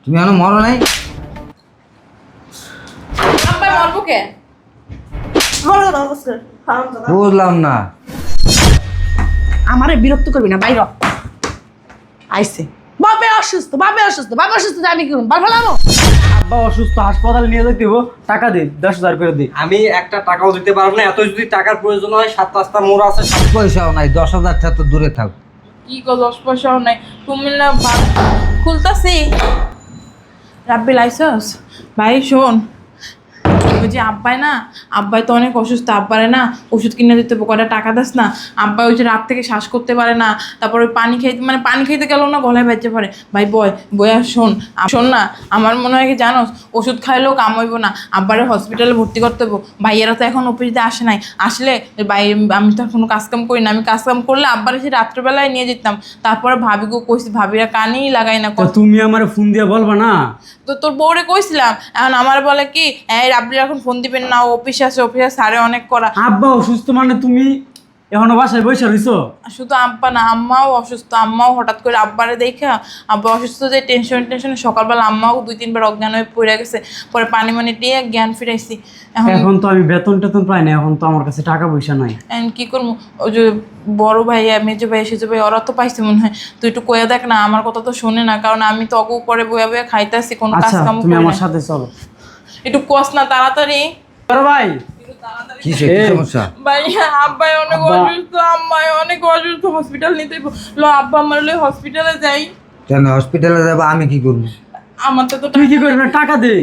তুমি এখনো মরো নাই? আব্বাই মরবো কে? বুঝলাম না। আমারে বিরক্ত করবি না, বাইর আইছে। বাপে অসুস্থ, বাপে অসুস্থ, বাপে অসুস্থ, আমি কি করব? বাল ফেলাবো? আব্বা অসুস্থ, হাসপাতালে নিয়ে যেতে হইব, টাকা দে, 10,000 করে দে। আমি একটা টাকাও দিতে পারবো না। এত যদি টাকার প্রয়োজন হয়, 7 রাস্তা মোড় আছে। 7 পয়সাও নাই, 10,000 টাকা তো দূরে থাক। কি গো 10 পয়সাও নাই? তুমি না খুলতাছি। রাব্বি লাইসেন্স ভাই শোন, ওই যে আব্বাই তো অনেক অসুস্থ। আব্বারে না ওষুধ কিনে দিতে হবে, কয়টা টাকা দাস না। আব্বাই ওই যে রাত থেকে শ্বাস করতে পারে না, তারপর ওই পানি খাইতে গেলেও না গলায় বেঁচে পারে। ভাই বয় আর শোন না, আমার মনে হয় কি জানোস, ওষুধ খাইলেও কাম হইব না, আব্বারে হসপিটালে ভর্তি করতে হবো। ভাইয়েরা তো এখন অফিসে আসে নাই, আসলে ভাই আমি তো কোনো কাজকাম করি না। আমি কাজকাম করলে আব্বারে সে রাত্রেবেলায় নিয়ে যেতাম। তারপরে ভাবিকেও কইছি, ভাবিরা কানেই লাগাই না। তুমি আমার ফোন দিয়ে বলবা না? তো তোর বউরে কইছিলাম, এখন আমার বলে কি এই রাব্বির এখন ফোন দিবেন না, অফিসে সারে অনেক করা। আব্বা অসুস্থ মানে তুমি এখনো বাসায় বসে রইছো? শুধু আব্বা না, আম্মাও অসুস্থ। আম্মাও হঠাৎ করে আব্বারে দেখা, আব্বা অসুস্থ যে টেনশনে সকালবেলা আম্মাও 2-3 বার অজ্ঞান হয়ে পড়ে গেছে। পরে পানি দিয়ে জ্ঞান ফিরাইছি। এখন তো আমি বেতন পাই না, এখন তো আমার কাছে টাকা পয়সা নাই। এখন কি করবো? ওই যে বড় ভাইয়া, মেজো ভাই, সেজো ভাই, ওরা তো পাইছে মনে হয়। তুই একটু কয়ে দেখ না, আমার কথা তো শোনে না। কারণ আমি তো অগু পরে বয়া খাইতেছি, কোনো কাজ আচ্ছা কাম তুমি করি আমার না। সাথে চলো। একটু কস না তাড়াতাড়ি। বড় ভাই, কি সমস্যা? ভাইয়া আব্বাই অনেক অসুস্থ, আম্মাই অনেক অসুস্থ, হসপিটাল নিতে লো। আব্বা আমার লই হসপিটালে যাই। কেন হসপিটালে যাবো? আমি কি করবো? আমার তো তুই কি করবি? টাকা দে।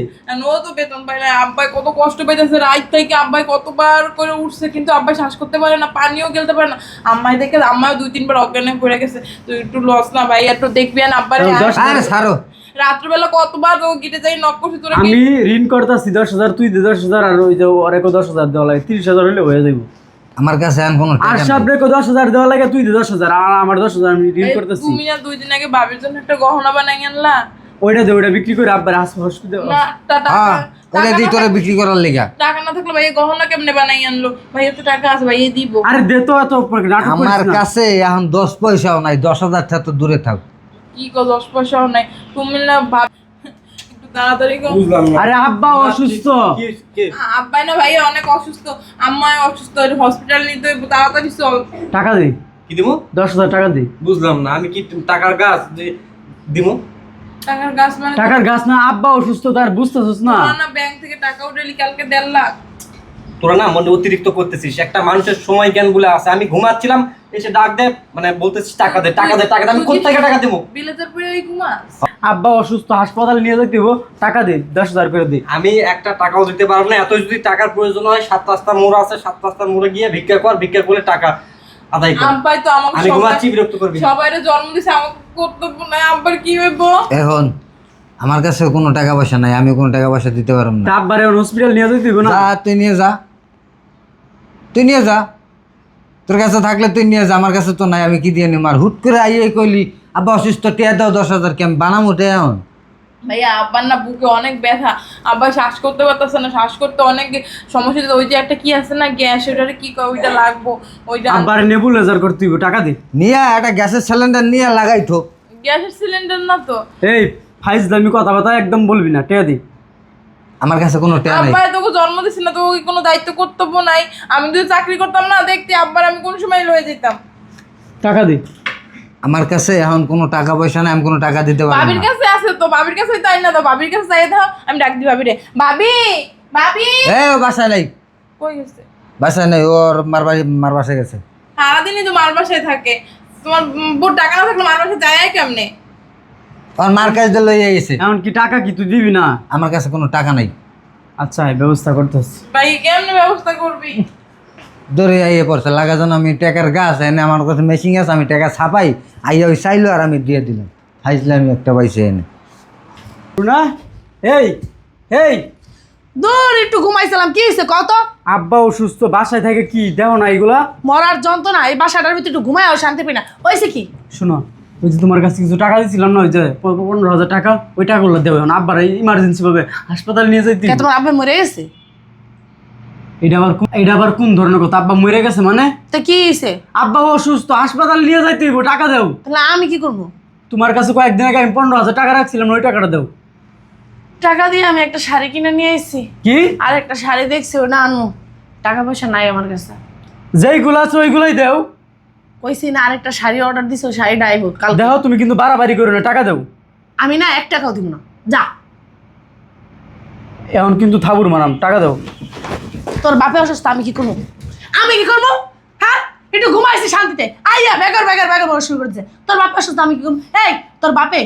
ও তো বেতন পাই না। আব্বাই কত কষ্ট পাইতেছে, রাত থেকে আব্বাই কতবার করে উঠছে, কিন্তু আব্বাই শ্বাস করতে পারে না, পানিও গেলতে পারে না। আম্মাই দেখে আম্মাও 2-3 বার অজ্ঞান হয়ে পড়ে গেছে। তুই একটু লস না ভাই, একটু দেখবি না আব্বারে। আরে ছাড়ো। রাত্রবেলা কতবার ও গিটে যাই নক করছি তোরা। আমি ঋণ করতেছি 10,000, তুই দে 10,000, আর ওই যে ওরেকো 10,000 দেওয়া লাগে, 30,000 হলে হয়ে যাবো। আমার কাছে এখন কোনো আর টাকা সব নেই। রেকো 10,000 দেওয়া লাগে, তুই দে 10,000, আর আমার 10,000 আমি ঋণ করতেছি। তুমি না 2 দিন আগে ভাবির জন্য একটা গহনা বানাই আনলা ওইটা দে, ওইটা বিক্রি করে আব্বার হসপিটাল। না? হ্যাঁ, ওটা দিয়ে তোরা বিক্রি করার লেগা। টাকা না থাকলে ভাই গহনা কেমনে বানাই আনলো? ভাই এত টাকা আছে, ভাই দিব। আরে দে তো, এত নাটক করিস আমার না। কাছে এখন 10 পয়সাও নাই, 10,000 টাকা তো দূরে থাক। কি গো 10 পয়সাও নাই? তুমি না ভাব একটু তাড়াতাড়ি গো। বুঝলাম না। আরে আব্বা অসুস্থ। আব্বাই না ভাই অনেক অসুস্থ, আম্মাই অসুস্থ, হসপিটাল নিতে হইব, তাড়াতাড়ি চল। টাকা দে, কি দিমু? 10,000 টাকা দে। বুঝলাম না। আমি কি টাকার গাছ দিমু? টাকার গাছ মানে টাকার গাছ না, আব্বা অসুস্থ, তার বুঝতেছিস না? তোরা না ব্যাংক থেকে টাকা উঠালি কালকে 1.5 লাখ। তোরা না মনে অতিরিক্ত করতেছিস। একটা মানুষের সময় জ্ঞান গুলো আছে। আমি ঘুমাচ্ছিলাম, এসে ডাক দে, মানে বলতেছিস টাকা দে টাকা দে টাকা দে। আমি কোথা থেকে টাকা দেবো? বিলেতের পরে এই ঘুমাস? আব্বা অসুস্থ, হাসপাতালে নিয়ে যেতে হইব, টাকা দে, 10,000 করে দে। আমি একটা টাকাও দিতে পারবো না। এত যদি টাকার প্রয়োজন হয়, 7 রাস্তা মোড় আছে। 7 রাস্তা মোড়ে গিয়ে ভিক্ষা কর, ভিক্ষা করলে টাকা আদায় কর। আব্বাই তো আমাকে আমি ঘুমাচ্ছি, বিরক্ত করবি না। সবাইরে জন্ম দিছে, আমাকে কর্তব্য নাই। আব্বার কি হইব? এখন আমার কাছে কোনো টাকা পয়সা নাই, আমি কোনো টাকা পয়সা দিতে পারবো না। তা আব্বারে হসপিটাল নিয়ে যেতে হইব না? যা, তুই নিয়ে যা, তুই নিয়ে যা। তোর কাছে থাকলে তুই নিয়ে যা, আমার কাছে তো নাই, আমি কি দিয়ে নিম? আর হুট করে আইয়ে কইলি আব্বা অসুস্থ, টিয়া দাও 10,000, কি আমি বানামো টিয়া এখন? ভাইয়া আব্বার না বুকে অনেক ব্যথা, আব্বা শ্বাস করতে পারতেছে না, শ্বাস করতে অনেক সমস্যা হচ্ছে। ওই যে একটা কি আছে না গ্যাস, ওইটারে কি কয়, ওইটা লাগবো। ওইটা আব্বারে নেবুলাইজার করতে হইব, টাকা দে। নিয়ে একটা গ্যাসের সিলিন্ডার নিয়ে লাগাই ঠোক। গ্যাসের সিলিন্ডার না তো। এই ফাইজলামি কথা একদম বলবি না, টাকা দে। আমার কাছে কোনো টাকা নাই। আব্বা তোকে জন্ম দিছি না, তোকে কোনো দায়িত্ব কর্তব্য নাই? আমি যদি চাকরি করতাম না, দেখতে আব্বার আমি কোন সময় লয়ে যেতাম। টাকা দে। আমার কাছে এখন কোনো টাকা পয়সা নাই, আমি কোনো টাকা দিতে পারবো ভাবির না। কাছে আছে তো, ভাবির কাছে তাই না তো, ভাবির কাছে চাই দাও। আমি ডাক দিই ভাবিরে, ভাবি ভাবি। ও বাসায় নাই, কই গেছে? বাসায় নাই, ওর মার বাসায় গেছে। সারাদিনই তো মার বাসায় থাকে। তোমার বোর টাকা না থাকলে মার বাসায় যায় কেমনে? ওর মার কাছে দিয়ে লইয়া গেছে। এমন কি টাকা কি তুই দিবি না? আমার কাছে কোনো টাকা নাই। আচ্ছা ব্যবস্থা করতেছি। ভাই কেমনে ব্যবস্থা করবি? ধরে আইয়ে পড়ছে লাগা যেন আমি টাকার গাছ এনে, আমার কাছে মেশিন আছে, আমি টাকা ছাপাই, আইয়া ওই চাইলো আর আমি দিয়ে দিলাম। খাইছিলাম আমি একটা পয়সা এনে। না এই এই দূর একটু ঘুমাইছিলাম, কি হয়েছে কত? আব্বা অসুস্থ, বাসায় থাকে, কি দেখো না এগুলা? মরার যন্ত্রণা, এই বাসাটার ভিতরে একটু ঘুমায় শান্তি পাই না। হয়েছে কি? শোনো, ওই যে তোমার কাছে কিছু টাকা দিয়েছিলাম না, ওই যে 15,000 টাকা, ওই টাকাগুলো দেবো এখন। আব্বার ইমার্জেন্সি ভাবে হাসপাতালে নিয়ে যাইতে। কে, তোমার আব্বা মরে গেছে? এটা আবার কোন ধরনের কথা? আব্বা মরে গেছে মানে? তা কি হয়েছে? আব্বা অসুস্থ, হাসপাতালে নিয়ে যাইতে হইব, টাকা দাও। তাহলে আমি কি করবো? তোমার কাছে কয়েকদিন আগে আমি 15,000 টাকা রাখছিলাম, ওই টাকাটা দাও। টাকা দিয়ে আমি একটা শাড়ি কিনে নিয়ে এসেছি। কি আর একটা শাড়ি দেখছি ওটা আনবো, টাকা পয়সা নাই আমার কাছে। যেইগুলো আছে ওইগুলোই দেও। কইছি না আরেকটা শাড়ি অর্ডার দিছি, ওই শাড়িটা আইব কাল। দেখো তুমি কিন্তু বাড়াবাড়ি করো না, টাকা দাও। আমি না 1 টাকাও দিব না, যা। এখন কিন্তু থাবুর মারাম, টাকা দাও। তোর বাপে অসুস্থ, আমি কি করবো? আমি কি করবো? হ্যাঁ, একটু ঘুমাইছি শান্তিতে, আইয়া বেগর বেগর বেগর বড় শুরু করেছে। তোর বাপে অসুস্থ, আমি কি করবো? এই তোর বাপে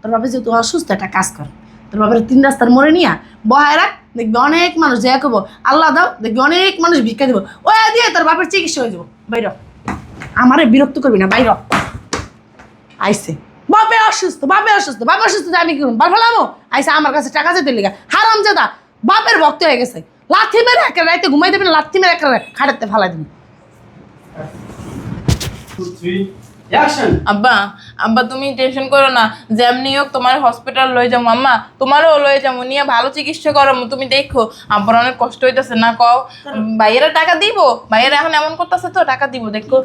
তোর বাপে যেহেতু অসুস্থ, একটা কাজ কর, তোর বাপের 3 রাস্তার মোড়ে নিয়া বহায় রাখ, দেখবি অনেক মানুষ যা করবো আল্লাহ দাও, দেখবি অনেক মানুষ ভিক্ষা দিব, ওই দিয়ে তোর বাপের চিকিৎসা হয়ে যাবো। বাইর আমারে বিরক্ত করবি না, বাইর। আইসে বাপে অসুস্থ, বাপে অসুস্থ, বাপে অসুস্থ, আমি কি করবো? বার ফেলামো? আইসে আমার কাছে টাকা যেতে লিগা, হারাম জাদা বাপের ভক্ত হয়ে গেছে। লাথি মেরে একটা রাইতে ঘুমাই দেবেন, লাথি মেরে একটা খাটাতে ফেলাই দেবেন। আব্বা আব্বা তুমি টেনশন করো না, যেমনি হোক তোমার হসপিটাল লয়ে যাবো আম্মা, তোমারও লয়ে যাবো, নিয়ে ভালো চিকিৎসা করো। তুমি দেখো আব্বার অনেক কষ্ট হইতেছে না, কও ভাইয়েরা টাকা দিব, ভাইয়েরা এখন এমন করতেছে তো টাকা দিব। দেখো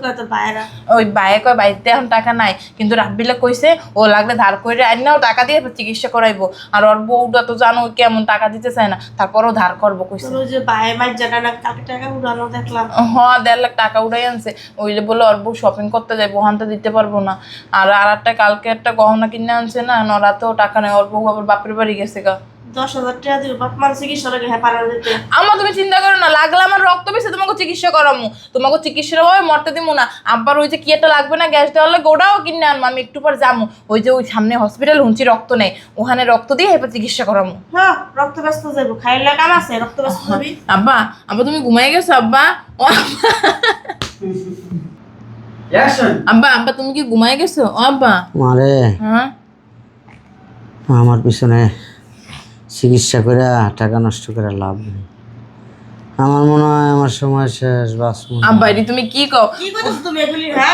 ওই ভাইয়ে কয় বাড়িতে এখন টাকা নাই, কিন্তু রাব্বিলা কইছে ও লাগলে ধার করে আইনাও টাকা দিয়ে চিকিৎসা করাইবো। আর ওর বউটা তো জানো কেমন, টাকা দিতে চায় না, তারপরও ধার করবো কইছে। ভাই বাচ্চাটা না কালকে টাকা উড়ানো দেখলাম। হ্যাঁ 1.5 লাখ টাকা উড়াই আনছে, ওইলে বলে ওর বউ শপিং করতে যাইবো, হানতে দিতে পারবো না। আর একটা কালকে একটা গহনা কিনে আনছে না, নরাতেও টাকা নেই, ওর বউ আবার বাপের বাড়ি গেছে গা। 10,000 টাকা দিব, বাপ মান চিকিৎসা লাগে, হ্যাঁ পারা দিতে। আমা তুমি চিন্তা করো না, লাগলে আমার রক্ত বেশি তোমাকে চিকিৎসা করামু, তোমাকে চিকিৎসার ভাবে মরতে দিব না। আব্বার ওই যে কি একটা লাগবে না গ্যাস দেওয়ার লাগে, ওটাও কিনে আনবো, আমি একটু পর যামু, ওই যে ওই সামনে হসপিটাল হুঁচি রক্ত নেই, ওখানে রক্ত দিয়ে এরপর চিকিৎসা করামু। হ্যাঁ রক্ত ব্যস্ত যাবো, খাইলে কাম আছে, রক্ত ব্যস্ত যাবি। আব্বা আব্বা তুমি ঘুমাই গেছো আব্বা? ও আব্বা আব্বা তুমি কি ঘুমাই গেছো? ও আব্বা। মারে হ্যাঁ আমার পিছনে চিকিৎসা করে টাকা নষ্ট করে লাভ নেই। আমার মনে হয় আমার সময় শেষ, বাঁচবো না। আব্বা এটি তুমি কি কও? কি করতেছ তুমি এগুলি? হ্যাঁ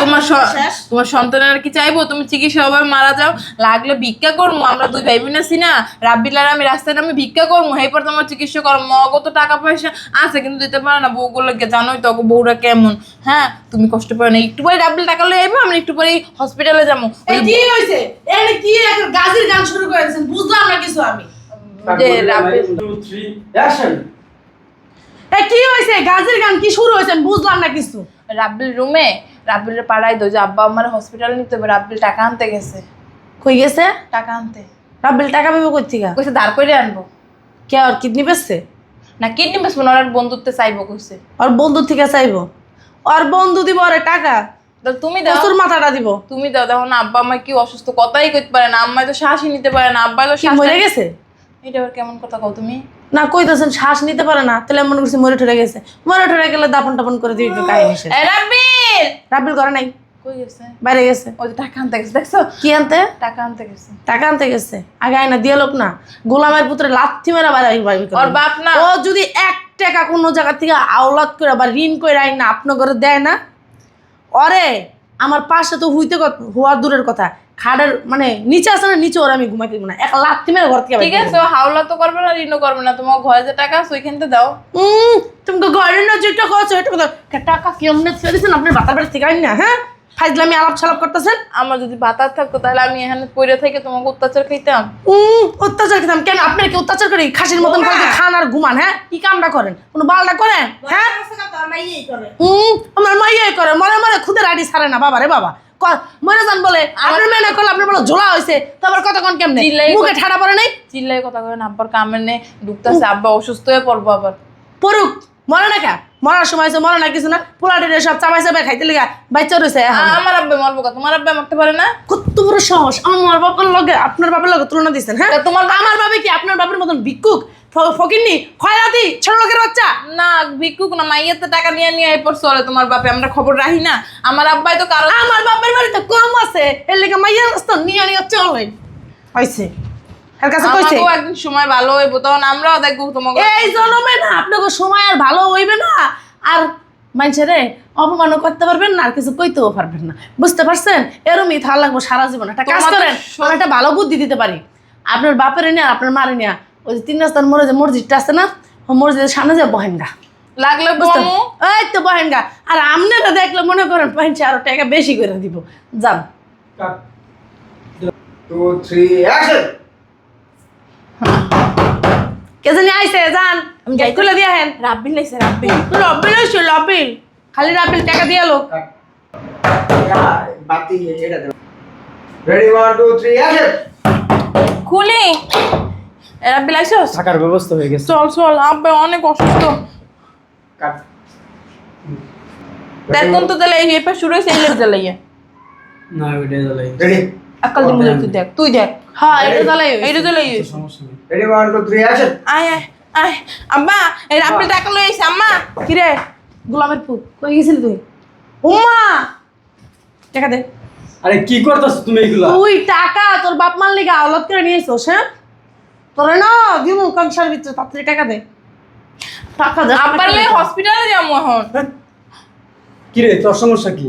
তোমার সন্তানের কি চাইবো তুমি চিকিৎসা ভাবে মারা যাও? লাগলে ভিক্ষা করবো, আমরা 2 ভাই বোন আছি না, রাব্বিল আর আমি রাস্তায় আমি ভিক্ষা করবো, এরপর তোমার চিকিৎসা করবো। মগো তো টাকা পয়সা আছে কিন্তু দিতে পারে না, বউগুলোকে জানোই তো বউরা কেমন। হ্যাঁ তুমি কষ্ট পাও না, একটু পরে রাব্বিল টাকা লয়ে আইবো, আমরা একটু পরে হসপিটালে যাবো। এই কি হইছে? এনে কি একটা গাজির গান শুরু করে দিয়েছেন, বুঝলাম না কিছু আমি। যে রাব্বিল এই কি হইছে? গাজির গান কি শুরু হইছে? বুঝলাম না কিছু। রাব্বিল রুমে রাব্বিলের পাড়ায় দো যে আব্বা আমার হসপিটালে নিতে হবে, রাব্বিল টাকা আনতে গেছে। কই গেছে? টাকা আনতে রাব্বিল টাকা পাবে কই থেকে? কইছে ধার করে আনবো। কে আর কিডনি বেচছে? না কিডনি বেসবো না, ওর বন্ধুত্বে চাইবো কইছে। আর বন্ধু থেকে চাইবো? আর বন্ধু দিব আরে টাকা? তো তুমি দাও, তোর মাথাটা দিব। তুমি দাও। দেখো না আব্বা আম্মা কি অসুস্থ, কথাই কইতে পারে না, আম্মাই তো শ্বাসই নিতে পারে না, আব্বাই তো কি শ্বাস মরে গেছে? এটা আবার কেমন কথা কও তুমি? না কইতাছেন শ্বাস নিতে পারে না, তাহলে মনে করছি মরে ঠরে গেছে। মরে ঠরে গেলে দাপন টাপন করে দিই একটু কাহিনী শেষ। এ রাব্বিল রাব্বিল করে নাই, কই গেছে? বাইরে গেছে। ওই যে টাকা আনতে গেছে, দেখছো? কি আনতে? টাকা আনতে গেছে। টাকা আনতে গেছে, আগে আয়না দিয়ে লোক না, গোলামের পুত্রে লাথি মেরা বাড়াই বাড়ি ওর বাপ না। ও যদি 1 টাকা কোনো জায়গা থেকে আওলাদ করে বা ঋণ করে আইনা আপনার ঘরে দেয় না, ওরে আমার পাশে তো হওয়া দূরের কথা, খাটের মানে নিচে আছে না, নিচে ওরা আমি ঘুমাইতে দিব না, এক লাথি মেরে ঘর থেকে ঠিক আছে, ও হাওলা তো করবে না, ঋণও করবে না, তোমার ঘরে যে টাকা আছে ওইখানতে দাও। তুমি তো ঘরের না যেটা করছো এটা কথা, টাকা কেমনে ছেড়ে দিয়েছেন আপনার বাতার বাড়ি থেকে আইন না? হ্যাঁ ফাইজলামি আলাপ ছালাপ করতেছেন। আমার যদি বাতার থাকতো তাহলে আমি এখানে পড়ে থেকে তোমাকে অত্যাচার খাইতাম। অত্যাচার খেতাম কেন? আপনার কি অত্যাচার করি? খাসির মতন খালি খান আর ঘুমান। হ্যাঁ কি কামটা করেন? কোনো বালটা করেন? হ্যাঁ আমার মাইয়াই করে, মরে মরে খুদের আইডি ছাড়ে না বাবা রে বাবা। মরে যান বলে আপনার মেয়ে না করলে আপনার বলে ঝোলা হয়েছে, তারপর কতক্ষণ কেমনে মুখে ঠাড়া পড়ে নাই? চিল্লাই কথা করেন, আব্বার কামের নেই ঢুকতেছে, আব্বা অসুস্থ হয়ে পড়বো আবার। পড়ুক, মরে না কে? মরার সময় মরে না কিছু না, পোলাটিরে সব চাবাই চাবাই খাইতে লিগা বাচ্চা রয়েছে। আমার আব্বা মরবো কা? তোমার আব্বা মারতে পারে না? কত বড় সাহস আমার বাবার লগে আপনার বাবার লগে তুলনা দিচ্ছেন? হ্যাঁ তোমার আমার বাবা কি আপনার বাবার মতন ভিক্ষুক ফকিরনি খয়রাতি ছোট লোকের বাচ্চা? না ভিক্ষুক না, মাইয়াতে টাকা নিয়ে নিয়ে এরপর চলে তোমার বাপে, আমরা খবর রাখি না। আমার আব্বাই তো কারো, আমার বাবার বাড়িতে কম আছে, এর লেগে মাইয়া তো নিয়ে নিয়ে চলে হইছে। এর কাছে কইছে আমাকেও একদিন সময় ভালো হইব, তখন আমরাও দেখবো তোমাকে। এই জন্মে না আপনাকে সময় আর ভালো হইবে না, আর মানুষেরে অপমানও করতে পারবেন না, আর কিছু কইতেও পারবেন না, বুঝতে পারছেন? এরমই থাকা লাগবো সারা জীবন। একটা কাজ করেন, আমি একটা ভালো বুদ্ধি দিতে পারি। আপনার বাপের নিয়ে আপনার মারে নিয়ে ওই যে 3 রাস্তার মোড়ে যে মসজিদটা আছে না, ও মসজিদের সামনে যে বহেনগা লাগলে এই তো বহেনগা, আর আপনারা দেখলে মনে করেন পয়সা আরো টাকা বেশি করে দিব। যান 2 3 অ্যাকশন। কে জানি আইছে জান আমি গেট খুলে দিয়ে হেন রাব্বিল লাইছে রাব্বিল। লবিল হইছে লবিল খালি রাবিল টাকা দিয়ে লোক বাতি এটা দাও রেডি 1 2 3 অ্যাকশন খুলি। রাব্বিল আইছস? থাকার ব্যবস্থা হয়ে গেছে। চল চল, আব্বা অনেক অসুস্থ। কাট দেখুন তো তাহলে এই পা শুরু হইছে এই লেগে জ্বালাইয়া। না ওইটাই জ্বালাই। রেডি আকাল দিমু তুই দেখ, তুই দেখ। হ্যাঁ এটা জ্বালাই এইটা জ্বালাই। সমস্যা নেই। রেডি 1 2 3 অ্যাকশন আয় আয় আয় আব্বা, এই রাব্বিল টাকা লই আইছে। আম্মা কি রে গোলামের পুত কই গেছিলি তুই উম্মা টাকা দে। আরে কি করতেছ তুমি এগুলা? তুই টাকা তোর বাপ মার লিগা আওলাদ করে নিয়েছিস হ্যাঁ তোরে না দিমু কংসার ভিতরে তাড়াতাড়ি টাকা দে টাকা দে আব্বার লই হসপিটালে যামু এখন। কি রে তোর সমস্যা কি?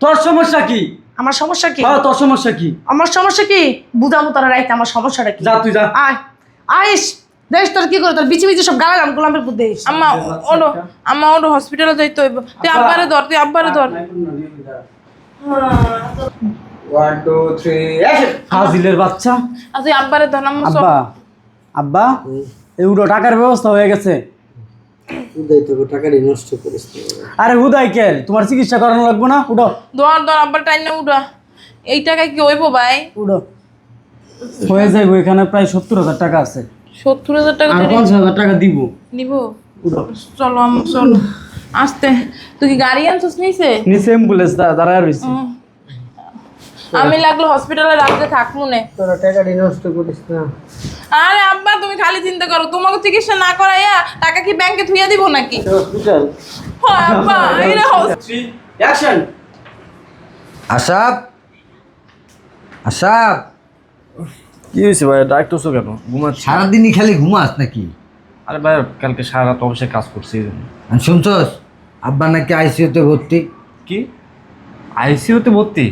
তোর সমস্যা কি? আমার সমস্যা কি হ্যাঁ তোর সমস্যা কি? আমার সমস্যা কি বুঝামু তোরা রাইতে আমার সমস্যাটা কি যা তুই যা। আয় আইস দেখ তোর কি করে তোর বিচি বিচি সব গালাম গোলামের পুত দেখিস আম্মা ওডো, আম্মা ওডো হসপিটালে যাইতে হইব। তুই আব্বারে ধর, তুই আব্বারে ধর। 1 2 3 অ্যাকশন হাজিলের বাচ্চা। আর তুই আব্বারে ধর। আম্মা সব আব্বা আব্বা এই উড়ো টাকার ব্যবস্থা হয়ে গেছে। উদয় তো টাকাটা নষ্ট করিস আরে হুদাই কেন তোমার চিকিৎসা করানো লাগবে না? উঠো ধর ধর, আব্বার টাইনে উড়া। এই টাকায় কি হইব ভাই? উঠো। হয়ে যাইব, এখানে প্রায় 70,000 টাকা আছে। 70,000 টাকা আর তুই 50,000 টাকা দিব। নিব। উঠো। চলো আম্মা চলো, আস্তে। তুই কি গাড়ি আনছিস নিছে? নিচে অ্যাম্বুলেন্স দাঁড়ায় রয়েছে। আমি লাগলো হসপিটালে রাখতে থাকবো না। তোরা টাকাটা নষ্ট করিস না আরে আব্বা তুমি খালি চিন্তা করো, তোমাকে চিকিৎসা না করাইয়া টাকা কি ব্যাংকে থুইয়া দিব নাকি? হসপিটাল হয় আব্বা, এইটা অ্যাকশন। আসাব আসাব কি হয়েছে ভাই, ডাকতেছো কেন? ঘুমাচ্ছি। সারাদিনই খালি ঘুমাস নাকি? আরে ভাই কালকে সারা রাত অবশ্যই কাজ করছি এই জন্য। আর শুনছস আব্বা নাকি আইসিইউতে ভর্তি? কি আইসিইউতে ভর্তি?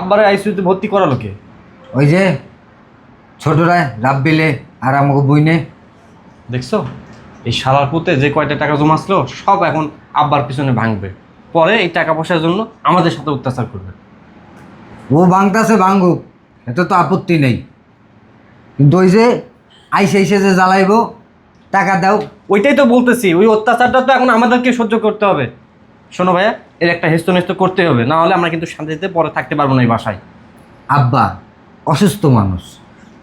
আব্বারে আইসিইউতে ভর্তি করালো কে? ওই যে ছোটরা রাব্বিলে আর আমাকে বইনে দেখছো এই শালার পুতে যে কয়টা টাকা জমাছিল সব এখন আব্বার পিছনে ভাঙবে, পরে এই টাকা পয়সার জন্য আমাদের সাথে অত্যাচার করবে। ও ভাঙতাছে ভাঙুক, এত তো আপত্তি নেই, কিন্তু ওই যে আইসে আইসে যে জ্বালাইবো টাকা দাও। ওইটাই তো বলতেছি, ওই অত্যাচারটা তো এখন আমাদেরকে সহ্য করতে হবে। শোনো ভাইয়া, এর একটা হেস্তনেস্ত করতে হবে, না হলে আমরা কিন্তু শান্তিতে পরে থাকতে পারবো না এই বাসায়। আব্বা অসুস্থ মানুষ,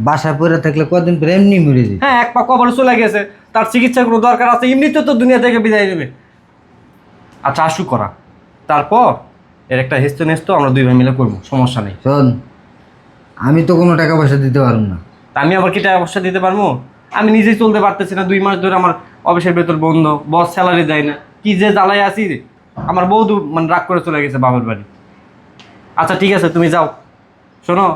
বাসায় পড়ে থাকলে কদিন পরে এমনি মরে যেত। হ্যাঁ, এক পা কবরে চলে গেছে, তার চিকিৎসার কোনো দরকার আছে? এমনিতে তো দুনিয়া থেকে বিদায় নেবে। আচ্ছা আশু করা, তারপর এর একটা হেস্তনেস্ত আমরা দুই ভাই মিলে করবো, সমস্যা নেই। শোন, আমি তো কোনো টাকা পয়সা দিতে পারবো না। তা আমি আবার কি টাকা পয়সা দিতে পারবো? আমি নিজেই চলতে পারতেছি না, 2 মাস ধরে আমার অফিসের ভেতর বন্ধ, বস স্যালারি দেয় না, কি যে জ্বালায় আছি। আমার বউ মানে রাগ করে চলে গেছে বাবার বাড়ি। আচ্ছা ঠিক আছে, তুমি যাও। শোনো,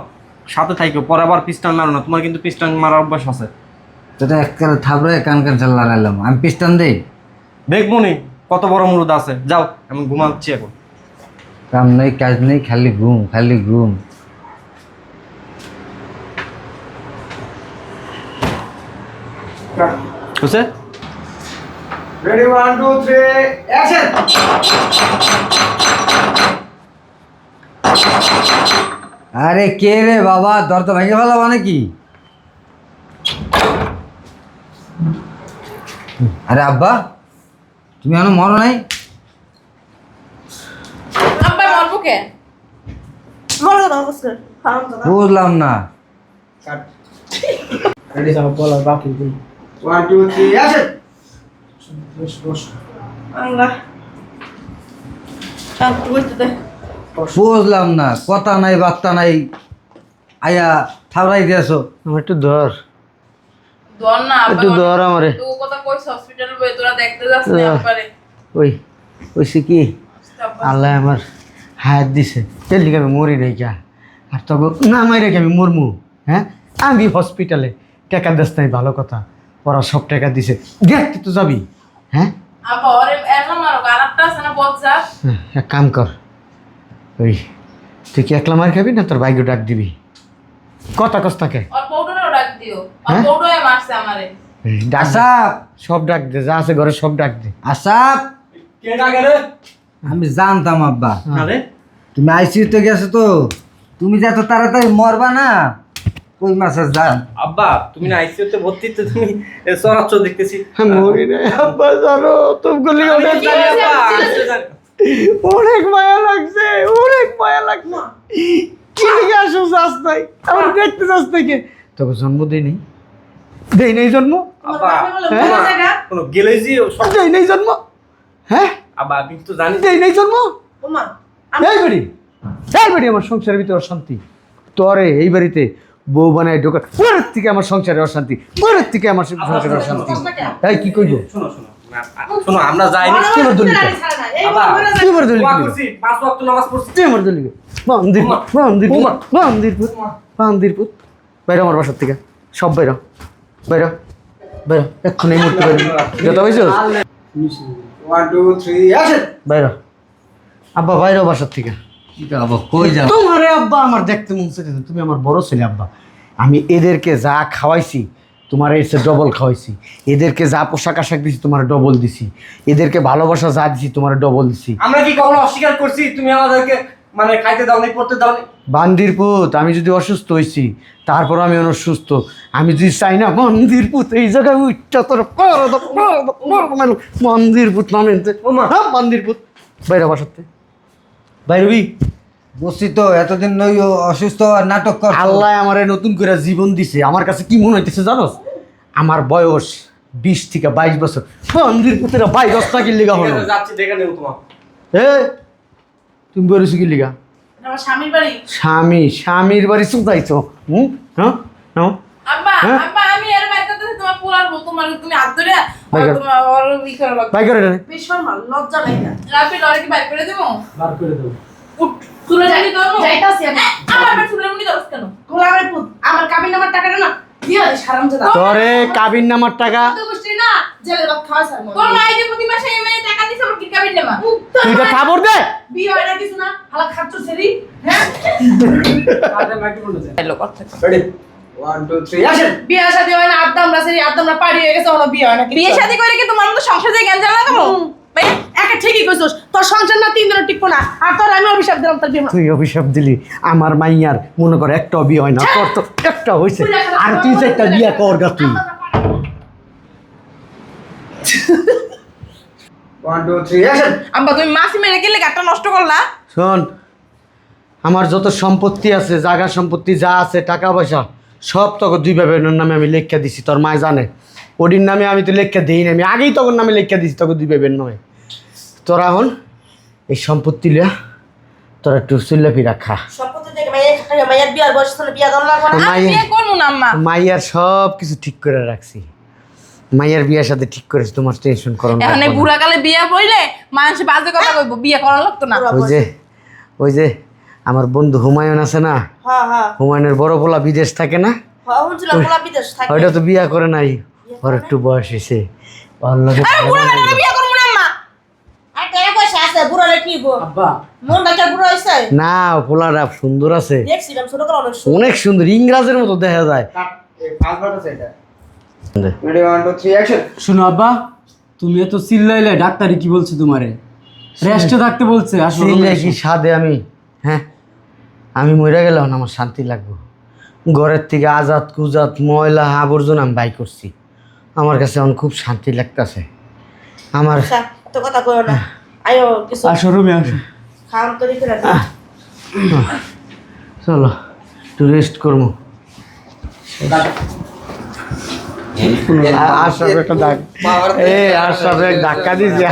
সাথে থাইকো, পরে আবার পিস্টান মারো না, তোমার কিন্তু পিস্টান মারার অভ্যাস আছে। তোটা একবারে থাবড়ে কান কান চাল লড়াইলাম, আমি পিস্টান দেই? দেখবো নি কত বড় মুরুদ আছে। যাও, আমি ঘুমাচ্ছি এখন। কাম নেই কাজ নেই, খালি ঘুম খালি ঘুম। বুঝছে? Ready 1 2 3 action. আরে কে রে বাবা, দরজা ভেঙে ফেলাবা নাকি? আরে আব্বা, তুমি এখনো মরো নাই? আব্বা মরবো কে? বলো না বসে হারাম দাদা বুঝলাম না। রেডি যাও, বলার বাকি তুই। 1 2 3 অ্যাকশন। আল্লাহ শান্ত বসতে দে। বুঝলাম না, কথা নাই বার্তা নাই, আয়া থাবড়াই দিয়েছো। আমার একটু ধর, ধর না আব্বা, একটু ধর আমারে। তুই কথা কইছ হসপিটালে বই তোরা দেখতে যাস না আব্বারে। ওই ওইসে কি আল্লাহ আমার হায়াত দিছে, তেল দিকে আমি মরি নাই যা, আর তো না মাই রেখে আমি মরমু? হ্যাঁ, আমি হসপিটালে টাকা দেশ নাই, ভালো কথা, ওরা সব টাকা দিছে, দেখতে তো যাবি। হ্যাঁ, আব্বা ওরে একা মারো, আরেকটা আছে না বজ্জা। এক কাম কর, ওই তুই কি একলা মার খাবি না তোর বাইকে ডাক দিবি? কথা কস্তাকে ওর বউটারও ডাক দিও, ওর হ্যাঁ? বউটাই মারছে আমারে। আসাপ, সব ডাক দে, যা আছে ঘরে সব ডাক দে। আসাপ, কে ডাকে রে? আমি জানতাম আব্বা আরে তুমি আইসিইউতে গেছো, তো তুমি যত তাড়াতাড়ি মরবা না কই মাছের দাম আব্বা তুমি না আইসিইউতে ভর্তি, তো তুমি চড়াচ্ছ দেখতেছি। মরি নাই আব্বা, জানো তুমি গলি আমি তো জানি আব্বা, আমি তো জানি। অনেক মায়া লাগছে, অনেক মায়া লাগছে। কি লিখে আসো রাস্তায়, আমার দেখতে রাস্তায় কে তোকে জন্ম দেয়নি, দেই নাই জন্ম, আব্বা হ্যাঁ? কোনো গেলেজি দেই নাই জন্ম, হ্যাঁ আব্বা আমি তো জানি। দেই নাই জন্ম। ওমা এই বাড়ি, এই বাড়ি আমার সংসারের ভিতরে অশান্তি, তোরে এই বাড়িতে বউ বানায় ঢোকা, পরের থেকে আমার সংসারে অশান্তি, পরের থেকে আমার সংসারে অশান্তি। এই কি কইবো, শোনো শোনো শোনো, আমরা যাইনি। কি আমার দলিল, আব্বা কি আমার দলিল, দোয়া করছি, 5 ওয়াক্ত নামাজ পড়ছি। কি আমার দলিল, বান্দির বান্দির বান্দির পুত, বান্দির পুত, বাইরে আমার বাসার থেকে, সব বাইরে বাইরে বাইরে, এক্ষুনি এই মুহূর্তে বাইরে, যত হয়েছ 1 2 3 অ্যাকশন বাইরে। আব্বা বাইরে বাসার থেকে। কি আবার কই যাও তোমারে আব্বা আমার দেখতে মন চাইতেছে, তুমি আমার বড় ছেলে আব্বা। আমি এদেরকে যা খাওয়াইছি তোমার এসে ডবল খাওয়াইছি, এদেরকে যা পোশাক আশাক দিছি তোমার ডবল দিছি, এদেরকে ভালোবাসা যা দিছি তোমার ডবল দিছি। আমরা কি কখনো অস্বীকার করছি তুমি আমাদেরকে মানে খাইতে দাওনি, পড়তে দাওনি? বান্দির পুত, আমি যদি অসুস্থ হয়েছি তারপর আমি অসুস্থ, আমি যদি চাই না মন্দির পুত এই জায়গায় উচ্চা তোর মন্দির পুত নামে মন্দির পুত বাইরে বাসাতে বাইরবি। বসছি তো এতদিন নই অসুস্থ আর নাটক কর আল্লাহ আমারে নতুন করে জীবন দিছে, আমার কাছে কি মনে হইতেছে জানোস, আমার বয়স 20 থেকে 22 বছর, মন্দির পুতেরা 22 কি লিগা হলো। যাচ্ছি দেখে নেব তোমার। এ তুমি বলেছো কি লিগা? আমার স্বামীর বাড়ি। স্বামীর বাড়ি চুদাইছো, হ্যাঁ নাও আব্বা হ্যাঁ? আব্বা আমি এর বাইরে করতেছি, তোমার পোলার বউ, তোমার তুমি হাত ধরে বাইর কর। তোমার ওর ই করা লাগবে। বাই করে রে। বেশর মাল লজ্জা নাই না। রাবি লড়ে কি বাইর করে দেবো? বার করে দেবো। উঠ, তুলে জানি তোর যাইতাছি আমি। আমার বেশ তুলে মুনি দরস কেন? গোলামের পুত আমার কাবিন নামার টাকাটা না দিয়ে দিস হারামজাদা। তোরে কাবিন নামার টাকা তো গোষ্ঠী না জেলের ভাত খাওয়া স্যার তোর মাই যে প্রতি মাসে এই মেয়ে টাকা দিছে, ওর কি কাবিন নেবা? তুই এটা খাবার দে। বিয়ে হয় না কিছু না হালা খাচ্ছ সেরি হ্যাঁ তাদের মাইক্রোফোনটা চাই। হ্যালো কথা। রেডি 1 2 3 অ্যাকশন বিয়ে শাদী হয় না আদ্দামরা সেরি আদ্দামরা পাড়ি হয়ে গেছে ওরা বিয়ে হয় না কিছু বিয়ে হয় না। শাদী করে কি তোমার মতো সংসার দিয়ে জ্ঞান জানা লাগাবো? ভাই একা ঠিকই কইছস তোর সংসার না 3 দিন টিকবো না আর তোর আমি অভিশাপ দিলাম তোর বিয়ে তুই অভিশাপ দিলি আমার মাইয়ার, মনে কর একটা বিয়ে হয় না, তোর তো একটা হয়েছে, আর তুই যে একটা বিয়ে কর গা তুই। 1 2 3 অ্যাকশন আব্বা তুমি মাসি মেরে গেলে গাটটা নষ্ট করলা। শোন, আমার যত সম্পত্তি আছে, জায়গা সম্পত্তি যা আছে, টাকা পয়সা সব তোকে দুই ভাইয়ের নামে আমি লেখা দিছি, তোর মায় জানে। ওটির নামে আমি তো লেখা দিই না, আমি আগেই তোর নামে লেখা দিছি তোকে দুই ভাইয়ের নামে। তোরা এখন এই সম্পত্তি লিয়া তোরা একটু চুল্লাপি রাখা। সম্পত্তি থেকে মাইয়ার বিয়ার বয়স হলে বিয়া দল লাগবে না আমি বিয়ে করবো না আম্মা। মাইয়ার সব কিছু ঠিক করে রাখছি, মাইয়ার বিয়ের সাথে ঠিক করেছি, তোমার টেনশন করো না। এখন এই বুড়া কালে বিয়ে বইলে মানুষ বাজে কথা কইবো, বিয়ে করা লাগতো না। ওই যে আমার বন্ধু হুমায়ুন আছে না, হ্যাঁ হ্যাঁ হুমায়ুনের বড় পোলা বিদেশ থাকে না, হ্যাঁ হুজুলা গোলা বিদেশ থাকে ওইটা তো বিয়া করে নাই, ওর একটু বয়স হয়েছে, ওর লগে আমি বুড়া বেটারে বিয়ে করবো না আম্মা। আর টাকা পয়সা আছে বুড়ালে কি গো আব্বা মন ডাক্তার বুড়ো হইছে না, পোলাটা সুন্দর আছে, দেখছিলাম ছোট করে অনেক সুন্দর। অনেক সুন্দর, ইংরাজের মতো দেখা যায়। এই ফার্স্ট বার আছে এটা রেডি 1 2 3 অ্যাকশন শোনো আব্বা, তুমি এত চিল্লাইলে, ডাক্তারে কি বলছে তোমারে? রেস্টে থাকতে বলছে। আসলে চিল্লাই কি সাধে আমি, হ্যাঁ আমি মরে গেলাম না আমার শান্তি লাগবে। ঘরের থেকে আজাদ কুজাত ময়লা আবর্জনা আমি বাই করছি, আমার কাছে এখন খুব শান্তি লাগতেছে। আমার আচ্ছা এত কথা কইও না আয়ো কিছু আসো রুমে আসো। খাওয়ান তৈরি করে দে চলো একটু রেস্ট করবো। আশরাফ একটা ধাক্কা, ধাক্কা দিয়েছি।